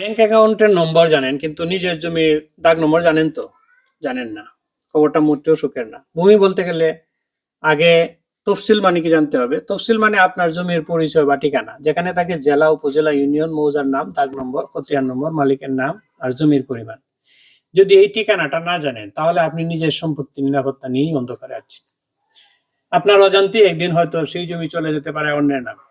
Bank অ্যাকাউন্টের নম্বর জানেন কিন্তু নিজের জমির দাগ নম্বর জানেন তো? জানেন না। খবরটা মোটেও সুখের না। ভূমি বলতে গেলে আগে তফসিল মানে কি জানতে হবে। তফসিল মানে আপনার জমির পরিচয় বা ঠিকানা, যেখানে থাকে জেলা, উপজেলা, ইউনিয়ন, মৌজার নাম, দাগ নম্বর, খতিয়ান নম্বর, মালিকের নাম আর জমির পরিমাণ। যদি এই ঠিকানাটা না জানেন তাহলে আপনি নিজের সম্পত্তির নিরাপত্তা নিয়েই অন্ধকারে আছেন। আপনার অজান্তে একদিন হয়তো সেই জমি চলে যেতে পারে অন্যের নামে।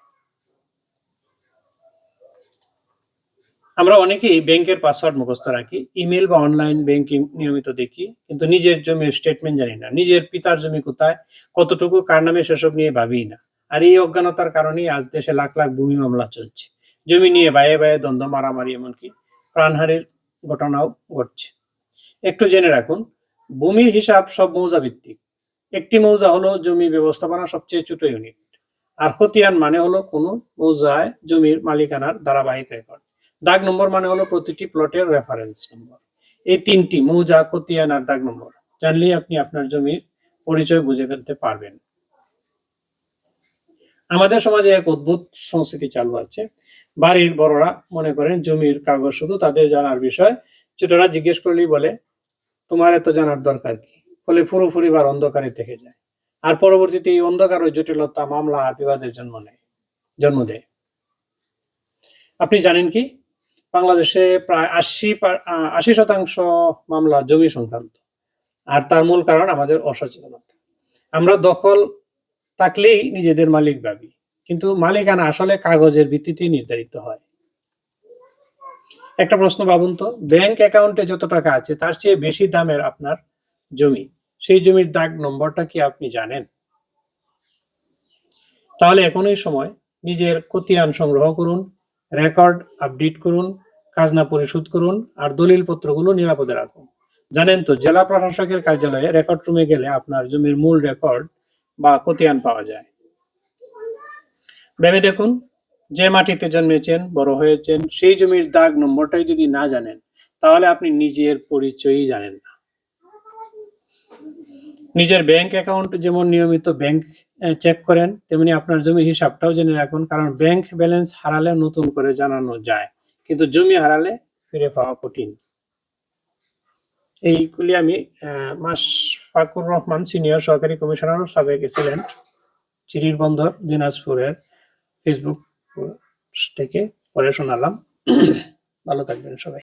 আমরা অনেকেই ব্যাংকের পাসওয়ার্ড মুখস্থ রাখি, ইমেল বা অনলাইন ব্যাংকিং নিয়মিত দেখি, কিন্তু নিজের জমির স্টেটমেন্ট জানি না, নিজের পিতার জমি কোথায়, কতটুকু, কার নামে, সেসব নিয়ে ভাবিই না। আর এই অজ্ঞানতার কারণেই আজ দেশে লাখ লাখ ভূমি মামলা চলছে, জমি নিয়ে বায়ে বায়ে দ্বন্দ্ব, মারামারি, এমনকি প্রাণহানির ঘটনাও ঘটছে। একটু জেনে রাখুন, ভূমির হিসাব সব মৌজা ভিত্তিক। একটি মৌজা হলো জমি ব্যবস্থাপনা সবচেয়ে ছোট ইউনিট, আর খতিয়ান মানে হলো কোনো মৌজায় জমির মালিকানার ধারাবাহিক রেকর্ড। দাগ নম্বর মানে হলো প্রতিটি প্লটের রেফারেন্স নম্বর। এই তিনটি, মৌজা, খতিয়ান আর দাগ নম্বর, জানলেই আপনি আপনার জমির পরিচয় বুঝে ফেলতে পারবেন। আমাদের সমাজে এক অদ্ভুত সংস্কৃতি চালু আছে। বাড়ির বড়রা মনে করেন জমির কাগজ শুধু তাদের জানার বিষয়। ছোটরা জিজ্ঞেস করলেই বলে, তোমার এত জানার দরকার কি? ফলে পুরো পরিবার অন্ধকারে থেকে যায়। আর পরবর্তীতে এই অন্ধকার ও জটিলতা মামলা আর বিবাদের জন্ম দেয়। আপনি জানেন কি, বাংলাদেশে প্রায় ৮০% মামলা জমি সংক্রান্ত। আর তার মূল কারণ আমাদের অসচেতনতা। আমরা দখল থাকলেই নিজেদের মালিক ভাবি, কিন্তু মালিকানা আসলে কাগজের ভিত্তিতেই নির্ধারিত হয়। একটা প্রশ্ন ভাবুন তো, ব্যাংক অ্যাকাউন্টে যত টাকা আছে তার চেয়ে বেশি দামের আপনার জমি, সেই জমির দাগ নম্বরটা কি আপনি জানেন? তাহলে এখনই সময়, নিজের খতিয়ান সংগ্রহ করুন, রেকর্ড আপডেট করুন, খাজনা পরিশোধ করুন, আর দলিল পত্রগুলো নিরাপদে রাখুন। জানেন তো, জেলা প্রশাসকের কার্যালয়ে রেকর্ড রুমে গেলে আপনার জমির মূল রেকর্ড বা খতিয়ান পাওয়া যায়। ভেবে দেখুন, যে মাটিতে জন্মেছেন, বড় হয়েছেন, সেই জমির দাগ নম্বরটাই যদি না জানেন, তাহলে আপনি নিজের পরিচয়ই জানেন না। নিজের ব্যাংক অ্যাকাউন্ট যেমন নিয়মিত ব্যাংক চেক করেন, তেমনি আপনার জমির হিসাবটাও জেনে রাখুন, কারণ ব্যাংক ব্যালেন্স হারালে নতুন করে জানানো যায়, কিন্তু জমি হারালে ফিরে পাওয়া কঠিন। এইগুলি আমি মাশফাকুর রহমান, সিনিয়র সহকারী কমিশনার ও সাবেক এসিলেন্ট, চিরির বন্দর, দিনাজপুরের ফেসবুক থেকে পড়ে শোনালাম। ভালো থাকবেন সবাই।